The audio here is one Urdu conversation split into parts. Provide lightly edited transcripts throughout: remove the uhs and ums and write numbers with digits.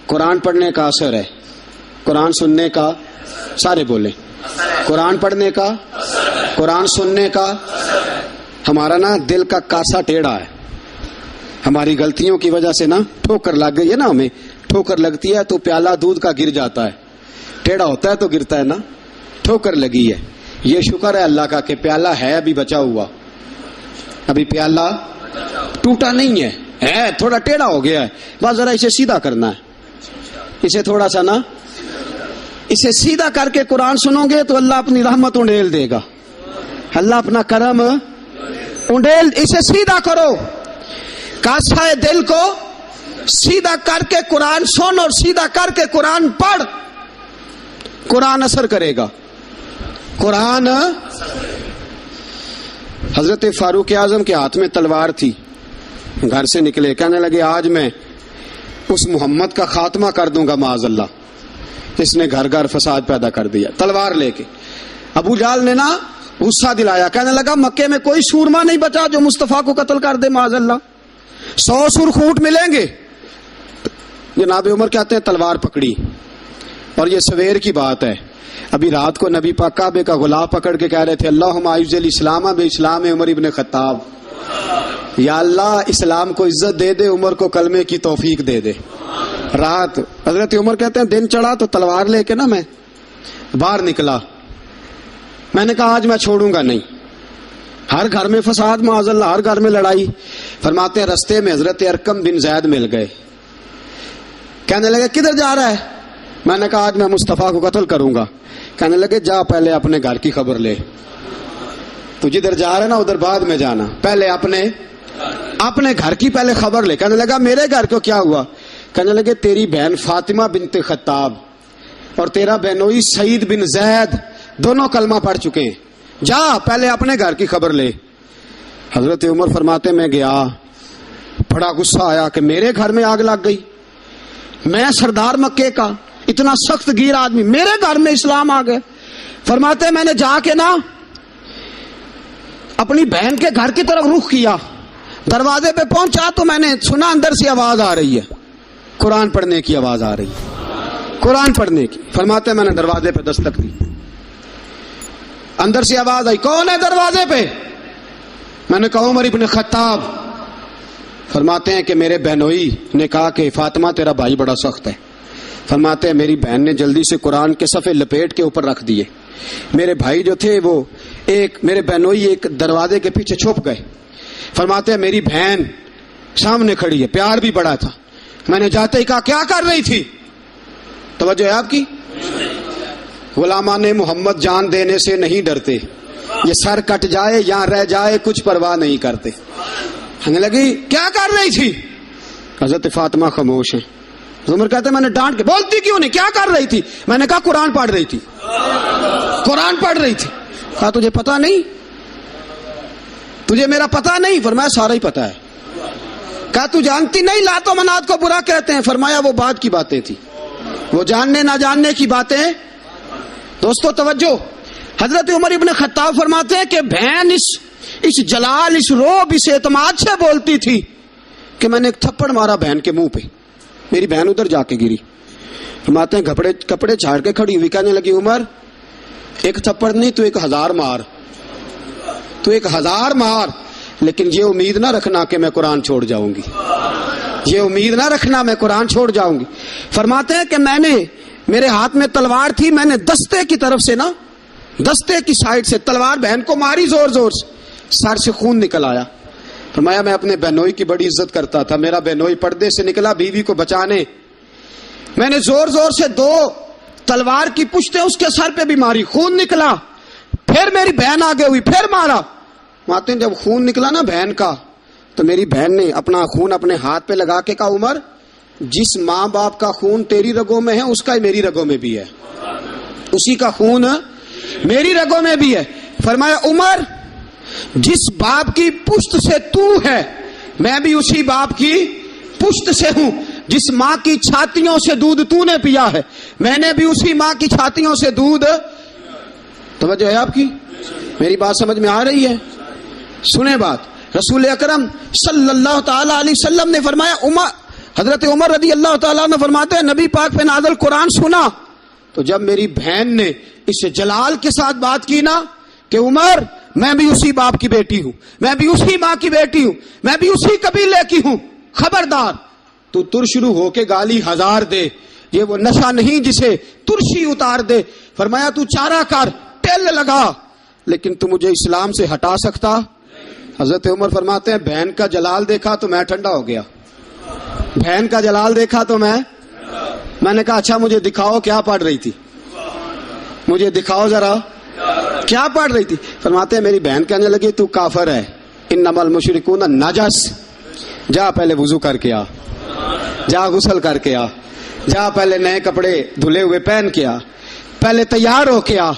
قرآن پڑھنے کا اثر ہے، قرآن سننے کا، سارے بولیں، قرآن پڑھنے کا، قرآن سننے کا. ہمارا نا دل کا کاسا ٹیڑھا ہے، ہماری غلطیوں کی وجہ سے نا ٹھوکر لگ گئی ہے نا، ہمیں ٹھوکر لگتی ہے تو پیالہ دودھ کا گر جاتا ہے، ٹیڑھا ہوتا ہے تو گرتا ہے نا، ٹھوکر لگی ہے. یہ شکر ہے اللہ کا کہ پیالہ ہے ابھی بچا ہوا، ابھی پیالہ ٹوٹا نہیں ہے تھوڑا ٹیڑھا ہو گیا ہے، بس ذرا اسے سیدھا کرنا ہے، اسے تھوڑا سا نا اسے سیدھا کر کے قرآن سنو گے تو اللہ اپنی رحمت انڈیل دے گا، اللہ اپنا کرم انڈیل. اسے سیدھا کرو، کاسا دل کو سیدھا کر کے قرآن سن اور سیدھا کر کے قرآن پڑھ، قرآن اثر کرے گا. قرآن. حضرت فاروق اعظم کے ہاتھ میں تلوار تھی، گھر سے نکلے، کہنے لگے آج میں اس محمد کا خاتمہ کر دوں گا معاذ اللہ، اس نے گھر گھر فساد پیدا کر دیا تلوار لے کے. ابو جہل نے نا غصہ دلایا، کہنے لگا مکے میں کوئی سورما نہیں بچا جو مصطفیٰ کو قتل کر دے معاذ اللہ، 100 سرخ اونٹ ملیں گے. جناب عمر کہتے ہیں تلوار پکڑی، اور یہ سویر کی بات ہے، ابھی رات کو نبی پاک کعبے کا غلاف پکڑ کے کہہ رہے تھے اللہم اعز الاسلام باسلام عمر ابن خطاب، یا اللہ اسلام کو عزت دے دے، عمر کو کلمے کی توفیق دے دے. رات حضرت عمر کہتے ہیں دن چڑھا تو تلوار لے کے نا میں باہر نکلا، میں نے کہا آج میں چھوڑوں گا نہیں، ہر گھر میں فساد معاذ اللہ، ہر گھر میں لڑائی. فرماتے ہیں رستے میں حضرت ارقم بن زید مل گئے، کہنے لگے کدھر جا رہا ہے؟ میں نے کہا آج میں مصطفیٰ کو قتل کروں گا. کہنے لگے جا پہلے اپنے گھر کی خبر لے، تو جدھر جا رہا ہے نا ادھر بعد میں جانا، پہلے اپنے گھر کی پہلے خبر لے. کہنے لگا میرے گھر کو کیا ہوا؟ کہنے لگے تیری بہن فاطمہ بنت خطاب اور تیرا بہنوئی سعید بن زید دونوں کلمہ پڑھ چکے ہیں، جا پہلے اپنے گھر کی خبر لے. حضرت عمر فرماتے میں گیا، بڑا غصہ آیا کہ میرے گھر میں آگ لگ گئی، میں سردار مکے کا اتنا سخت گیر آدمی، میرے گھر میں اسلام آ گئے. فرماتے میں نے جا کے نا اپنی بہن کے گھر کی طرف رخ کیا، دروازے پہ پہنچا تو میں نے سنا اندر سے آواز آ رہی ہے، قرآن پڑھنے کی آواز آ رہی ہے، قرآن پڑھنے کی. فرماتے میں نے دروازے پہ دستک دی، اندر سے آواز آئی کون ہے دروازے پہ؟ میں نے کہا عمر ابن خطاب. فرماتے ہیں کہ میرے بہنوئی نے کہا کہ فاطمہ تیرا بھائی بڑا سخت ہے. فرماتے ہیں میری بہن نے جلدی سے قرآن کے صفحے لپیٹ کے اوپر رکھ دیے، میرے بھائی جو تھے وہ میرے بہنوئی ایک دروازے کے پیچھے چھپ گئے. فرماتے ہیں میری بہن سامنے کھڑی ہے، پیار بھی بڑا تھا. میں نے جاتے ہی کہا کیا کر رہی تھی؟ توجہ ہے آپ کی؟ غلامان محمد جان دینے سے نہیں ڈرتے، یہ سر کٹ جائے یا رہ جائے کچھ پرواہ نہیں کرتے. کہنے لگی کیا کر رہی تھی؟ حضرت فاطمہ خاموش ہیں. عمر کہتے ہیں میں نے ڈانٹ کے، بولتی کیوں نہیں، کیا کر رہی تھی؟ میں نے کہا قرآن پڑھ رہی تھی، قرآن پڑھ رہی تھی. کہا تجھے پتا نہیں، تجھے میرا پتا نہیں؟ فرمایا سارا ہی پتا ہے. کہا تو جانتی نہیں لات و منات کو برا کہتے ہیں؟ فرمایا وہ بعد کی باتیں تھی، وہ جاننے نہ جاننے کی باتیں. دوستو توجہ، حضرت عمر ابن خطاب فرماتے ہیں کہ بہن اس جلال، اس روب، اس اعتماد سے بولتی تھی کہ میں نے ایک تھپڑ مارا بہن کے منہ پہ، میری بہن ادھر جا کے گری. فرماتے ہیں کپڑے چھاڑ کے کھڑی ہوئی، کہنے لگی عمر ایک تھپڑ نہیں تو 1000 مار، تو 1000 مار، لیکن یہ امید نہ رکھنا کہ میں قرآن چھوڑ جاؤں گی، یہ امید نہ رکھنا میں قرآن چھوڑ جاؤں گی. فرماتے ہیں کہ میرے ہاتھ میں تلوار تھی، میں نے دستے کی طرف سے نا، دستے کی سائڈ سے تلوار بہن کو ماری زور زور سے، سر سے خون نکل آیا. فرمایا میں اپنے بہنوئی کی بڑی عزت کرتا تھا، میرا بہنوئی پردے سے نکلا بیوی کو بچانے، میں نے زور زور سے 2 تلوار کی پشتیں اس کے سر پہ بھی ماری، خون نکلا. پھر میری بہن آگے ہوئی، پھر مارا. ماتے ہیں جب خون نکلا نا بہن کا تو میری بہن نے اپنا خون اپنے ہاتھ پہ لگا کے کہا عمر جس ماں باپ کا خون تیری رگوں میں ہے اس کا ہی میری رگوں میں بھی ہے، اسی کا خون میری رگوں میں بھی ہے. فرمایا عمر جس باپ کی پشت سے تو ہے میں بھی اسی باپ کی پشت سے ہوں، جس ماں کی چھاتیوں سے دودھ تو نے پیا ہے میں نے بھی اسی ماں کی چھاتیوں سے دودھ. توجہ ہے آپ کی؟ میری بات سمجھ میں آ رہی ہے؟ سنیں بات. رسول اکرم صلی اللہ تعالی علیہ وسلم نے فرمایا حضرت عمر رضی اللہ تعالیٰ نے فرماتے ہیں نبی پاک پہ نازل قرآن سنا تو جب میری بہن نے اس جلال کے ساتھ بات کی نا کہ عمر میں بھی اسی باپ کی بیٹی ہوں، میں بھی اسی ماں کی بیٹی ہوں، میں بھی اسی قبیلے کی ہوں، خبردار تو ترشرو ہو کے گالی ہزار دے، یہ وہ نشہ نہیں جسے ترشی اتار دے۔ فرمایا تو چارہ کر، ٹیل لگا، لیکن تو مجھے اسلام سے ہٹا سکتا؟ حضرت عمر فرماتے ہیں بہن کا جلال دیکھا تو میں ٹھنڈا ہو گیا، بہن کا جلال دیکھا تو میں نے کہا اچھا مجھے دکھاؤ کیا پڑھ رہی تھی، مجھے دکھاؤ ذرا کیا پڑھ رہی تھی۔ فرماتے ہیں میری بہن کہنے لگی تو کافر ہے، انما المشرکون نجس، جا پہلے وضو کر کے آ، جا غسل کر کے آ، جا پہلے نئے کپڑے دھلے ہوئے پہن کے آ، پہلے تیار ہو کے آ۔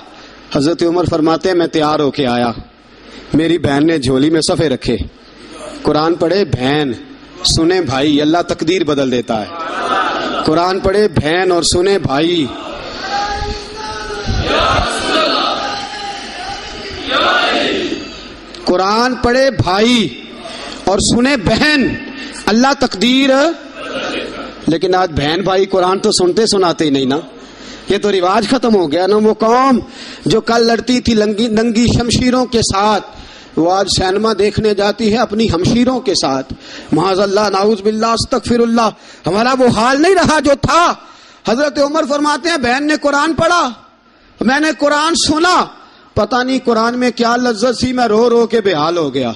حضرت عمر فرماتے ہیں میں تیار ہو کے آیا، میری بہن نے جھولی میں صفحے رکھے، قرآن پڑھے بہن سنے بھائی، اللہ تقدیر بدل دیتا ہے، قرآن پڑھے بہن اور سنے بھائی، قرآن پڑھے بھائی اور سنے بہن، اللہ تقدیر۔ لیکن آج بہن بھائی قرآن تو سنتے سناتے ہی نہیں نا، یہ تو رواج ختم ہو گیا نا۔ وہ قوم جو کل لڑتی تھی ننگی شمشیروں کے ساتھ، وہ آج سینما دیکھنے جاتی ہے اپنی ہمشیروں کے ساتھ، معاذ اللہ، نعوذ باللہ، استغفر اللہ۔ ہمارا وہ حال نہیں رہا جو تھا۔ حضرت عمر فرماتے ہیں بہن نے قرآن پڑھا، میں نے قرآن سنا، پتہ نہیں قرآن میں کیا لذت سی، میں رو رو کے بے حال ہو گیا۔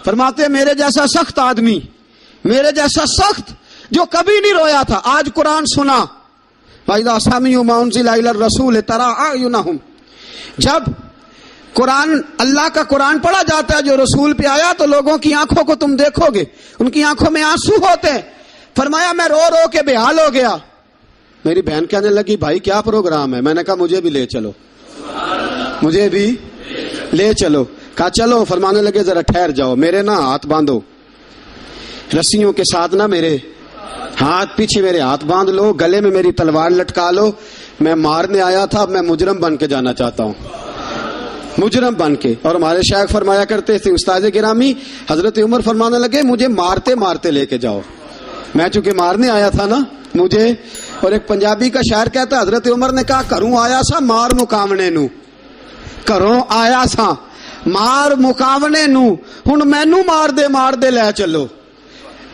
فرماتے ہیں میرے جیسا سخت آدمی، میرے جیسا سخت جو کبھی نہیں رویا تھا، آج قرآن سنا۔ وَإِذَا سَمِعُوا مَا أُنزِلَ إِلَى الرَّسُولِ تَرَىٰ أَعْيُنَهُمْ، جب قرآن اللہ کا قرآن پڑھا جاتا ہے جو رسول پہ آیا تو لوگوں کی آنکھوں کو تم دیکھو گے، ان کی آنکھوں میں آنسو ہوتے ہیں۔ فرمایا میں رو رو کے بے حال ہو گیا۔ میری بہن کہنے لگی بھائی کیا پروگرام ہے؟ میں نے کہا مجھے بھی لے چلو، مجھے بھی لے چلو۔ کہا چلو۔ فرمانے لگے ذرا ٹھہر جاؤ، میرے نا ہاتھ باندھو رسیوں کے ساتھ، نا میرے ہاتھ پیچھے میرے ہاتھ باندھ لو، گلے میں میری تلوار لٹکا لو، میں مارنے آیا تھا، اب میں مجرم بن کے جانا چاہتا ہوں، مجرم بن کے۔ اور ہمارے شیخ فرمایا کرتے تھے استاد گرامی، حضرت عمر فرمانے لگے مجھے مارتے مارتے لے کے جاؤ، میں چونکہ مارنے آیا تھا نا مجھے۔ اور ایک پنجابی کا شاعر کہتا ہے حضرت عمر نے کہا گھروں آیا سا مار مکاونے نو، گھروں آیا سا مار مکاونے نو، ہن مینو مار دے لے چلو،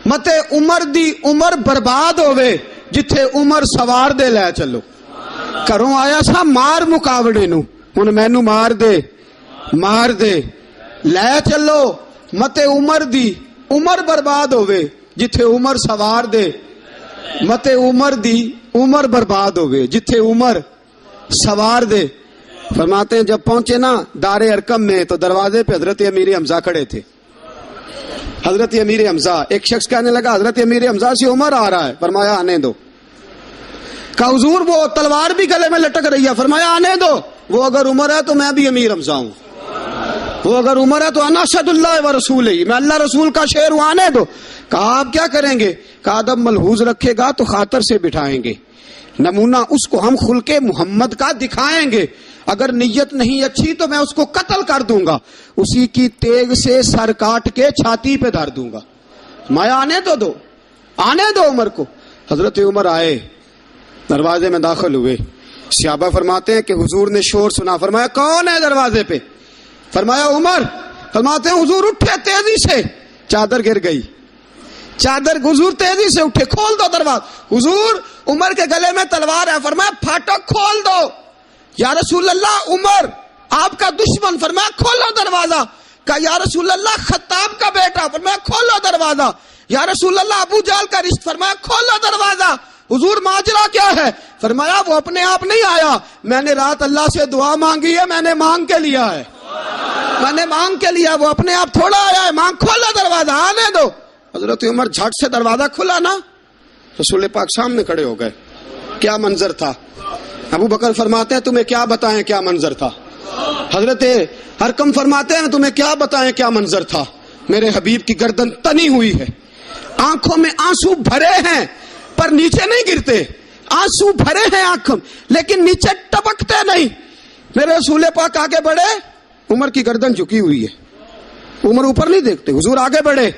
متے عمر دی عمر برباد ہوئے جتھے عمر سوار دے لے چلو۔ گھروں آیا سا مار مکاونے نو، ہن مینو مار دے لے چلو، متے عمر دی عمر برباد ہوئے جتھے عمر سوار دے، متے عمر دی عمر برباد ہوئے جتھے عمر سوار دے۔ فرماتے ہیں جب پہنچے نا دار ارقم میں تو دروازے پہ حضرت امیر حمزہ کھڑے تھے۔ حضرت امیر حمزہ، ایک شخص کہنے لگا حضرت امیر حمزہ سے عمر آ رہا ہے، فرمایا آنے دو۔ کہا حضور وہ تلوار بھی گلے میں لٹک رہی ہے، فرمایا آنے دو، وہ اگر عمر ہے تو میں بھی امیر حمزہ ہوں، وہ اگر عمر ہے تو انا اشہد اللہ و رسول ہی، میں اللہ رسول کا شعر ہوں، آنے دو۔ کہا آپ کیا کریں گے؟ کہا ادب ملحوظ رکھے گا تو خاطر سے بٹھائیں گے، نمونہ اس کو ہم خلق محمد کا دکھائیں گے، اگر نیت نہیں اچھی تو میں اس کو قتل کر دوں گا، اسی کی تیغ سے سر کاٹ کے چھاتی پہ دھر دوں گا، میں آنے دو عمر کو۔ حضرت عمر آئے، دروازے میں داخل ہوئے، صحابہ فرماتے ہیں کہ حضور نے شور سنا، فرمایا کون ہے دروازے پہ؟ فرمایا عمر۔ فرماتے ہیں حضور اٹھے تیزی سے، چادر گر گئی، حضور تیزی سے اٹھے، کھول دو دروازہ۔ حضور عمر کے گلے میں تلوار ہے، فرمایا پھاٹک کھول دو۔ یا رسول اللہ عمر آپ کا دشمن، فرمایا کھولو دروازہ۔ کہا یا رسول اللہ خطاب کا بیٹا، فرمایا کھولو دروازہ۔ یا رسول اللہ ابو جہل کا رشت، فرمایا کھولو دروازہ۔ حضور ماجرا کیا ہے؟ فرمایا وہ اپنے آپ نہیں آیا، میں نے رات اللہ سے دعا مانگی ہے، میں نے مانگ کے لیا ہے، وہ اپنے آپ تھوڑا آیا ہے، مانگ، کھولا دروازہ، آنے دو۔ حضرت عمر جھٹ سے دروازہ کھلا نا، رسول پاک سامنے کھڑے ہو گئے۔ کیا منظر تھا؟ ابو بکر فرماتے ہیں تمہیں کیا بتائیں کیا منظر تھا؟ حضرت ارقم فرماتے ہیں تمہیں کیا بتائیں کیا منظر تھا؟ میرے حبیب کی گردن تنی ہوئی ہے، آنکھوں میں آنسو بھرے ہیں پر نیچے نہیں گرتے، آنسو بھرے ہیں آنکھوں لیکن نیچے ٹپکتے نہیں۔ میرے رسول پاک آگے بڑھے، عمر کی گردن جھکی ہوئی ہے، عمر اوپر نہیں دیکھتے، حضور آگے بڑھے،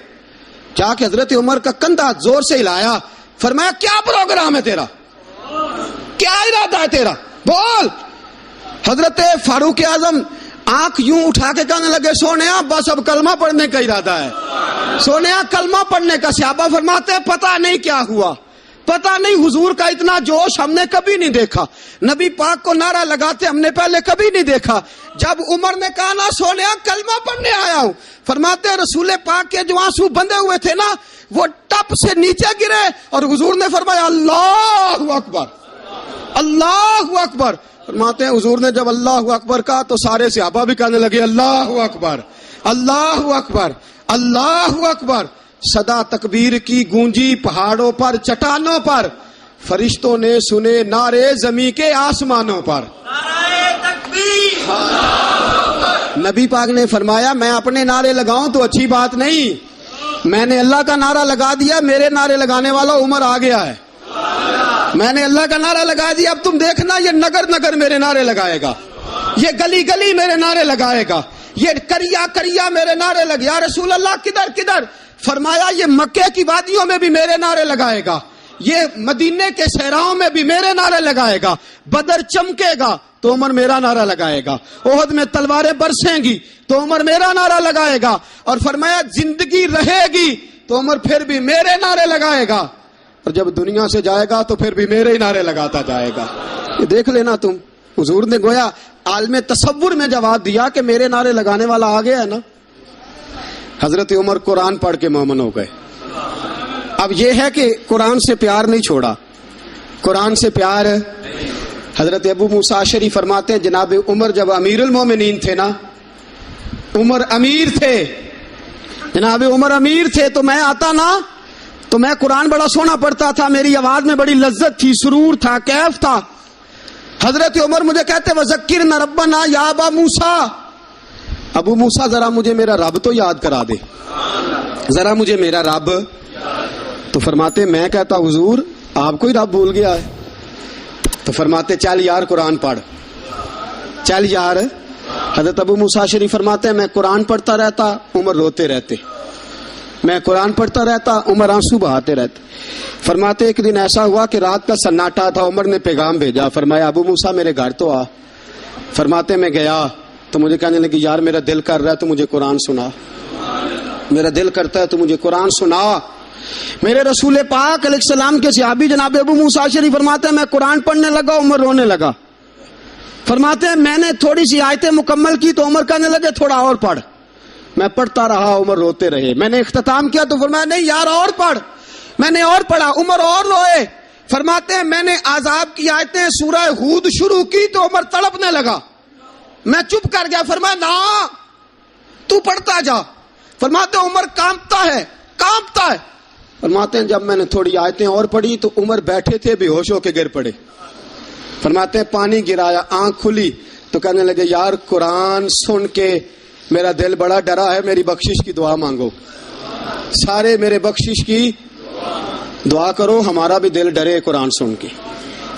جا کے حضرت عمر کا کندھا زور سے ہلایا، فرمایا کیا پروگرام ہے تیرا, کیا ارادہ ہے تیرا, بول. حضرت فاروق اعظم آنکھ یوں اٹھا کے کہنے لگے سونیا بس اب کلمہ پڑھنے کا ارادہ ہے, سونیا کلمہ پڑھنے کا. صحابہ فرماتے ہیں پتہ نہیں کیا ہوا, پتہ نہیں, حضور کا اتنا جوش ہم نے کبھی نہیں دیکھا, نبی پاک کو نعرہ لگاتے ہم نے پہلے کبھی نہیں دیکھا. جب عمر نے کہا نا سونیا کلمہ پڑھنے آیا ہوں, فرماتے ہیں رسول پاک کے جو آنسو بندے ہوئے تھے نا وہ ٹپ سے نیچے گرے اور حضور نے فرمایا اللہ اکبر, اللہ اکبر. فرماتے ہیں حضور نے جب اللہ اکبر کہا تو سارے صحابہ بھی کہنے لگے اللہ اکبر, اللہ اکبر, اللہ اکبر. صدا تکبیر کی گونجی پہاڑوں پر, چٹانوں پر, فرشتوں نے سنے نعرے زمین کے آسمانوں پر. نبی پاک نے فرمایا میں اپنے نعرے لگاؤں تو اچھی بات نہیں, میں نے اللہ کا نعرہ لگا دیا, میرے نعرے لگانے والا عمر آ گیا ہے. میں نے اللہ کا نعرہ لگا دیا, اب تم دیکھنا یہ نگر نگر میرے نعرے لگائے گا, یہ گلی گلی میرے نعرے لگائے گا, یہ کریا کریا میرے نعرے لگے. یا رسول اللہ کدھر کدھر؟ فرمایا یہ مکے کی وادیوں میں بھی میرے نعرے لگائے گا, یہ مدینے کے صحراؤں میں بھی میرے نعرے لگائے گا, بدر چمکے گا تو عمر میرا نعرہ لگائے گا, احد میں تلواریں برسیں گی تو عمر میرا نعرہ لگائے گا, اور فرمایا زندگی رہے گی تو عمر پھر بھی میرے نعرے لگائے گا, اور جب دنیا سے جائے گا تو پھر بھی میرے ہی نعرے لگاتا جائے گا. یہ دیکھ لینا تم, حضور نے گویا عالم تصور میں جواب دیا کہ میرے نعرے لگانے والا آ گیا ہے نا. حضرت عمر قرآن پڑھ کے مومن ہو گئے. اب یہ ہے کہ قرآن سے پیار نہیں چھوڑا, قرآن سے پیار. حضرت ابو موسیٰ اشعری فرماتے ہیں جناب عمر جب امیر المومنین تھے نا, عمر امیر تھے, جناب عمر امیر تھے, تو میں آتا نا تو میں قرآن بڑا سونا پڑھتا تھا, میری آواز میں بڑی لذت تھی, سرور تھا, کیف تھا. حضرت عمر مجھے کہتے وذکرنا ربنا یا ابا موسیٰ, ابو موسیٰ ذرا مجھے میرا رب تو یاد کرا دے, ذرا مجھے میرا رب. تو فرماتے میں کہتا حضور آپ کو ہی رب بھول گیا ہے. تو فرماتے چل یار قرآن پڑھ, چل یار. حضرت ابو موسیٰ شریف فرماتے ہیں میں قرآن پڑھتا رہتا, عمر روتے رہتے, میں قرآن پڑھتا رہتا, عمر آنسو بہاتے رہتے. فرماتے ایک دن ایسا ہوا کہ رات کا سناٹا تھا, عمر نے پیغام بھیجا, فرمایا ابو موسیٰ میرے گھر تو آ. فرماتے میں گیا تو مجھے کہنے لگی یار میرا دل کر رہا ہے تو مجھے قرآن سنا, میرا دل کرتا ہے تو مجھے قرآن سنا. میرے رسول پاک علیہ السلام کے صحابی جناب ابو موسیٰ اشعری فرماتے ہیں میں قرآن پڑھنے لگا, عمر رونے لگا. فرماتے ہیں میں نے تھوڑی سی آیتیں مکمل کی تو عمر کہنے لگے تھوڑا اور پڑھ. میں پڑھتا رہا, عمر روتے رہے. میں نے اختتام کیا تو فرمایا نہیں یار اور پڑھ. میں نے اور پڑھا, عمر اور روئے. فرماتے ہیں میں نے عذاب کی آیتیں سورہ ہود شروع کی تو عمر تڑپنے لگا, میں چپ کر گیا. فرمایا نا تو پڑھتا جا. فرماتے عمر کانپتا ہے, کانپتا ہے. فرماتے ہیں جب میں نے تھوڑی آیتیں اور پڑھی تو عمر بیٹھے تھے بے ہوش ہو کے گر پڑے. فرماتے ہیں پانی گرایا, آنکھ کھلی تو کہنے لگے یار قرآن سن کے میرا دل بڑا ڈرا ہے, میری بخشش کی دعا مانگو. سارے میرے بخشش کی دعا کرو, ہمارا بھی دل ڈرے قرآن سن کے.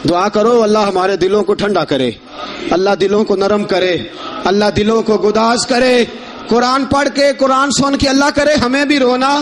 دعا کرو اللہ ہمارے دلوں کو ٹھنڈا کرے, اللہ دلوں کو نرم کرے, اللہ دلوں کو گداز کرے. قرآن پڑھ کے قرآن سن کے اللہ کرے ہمیں بھی رونا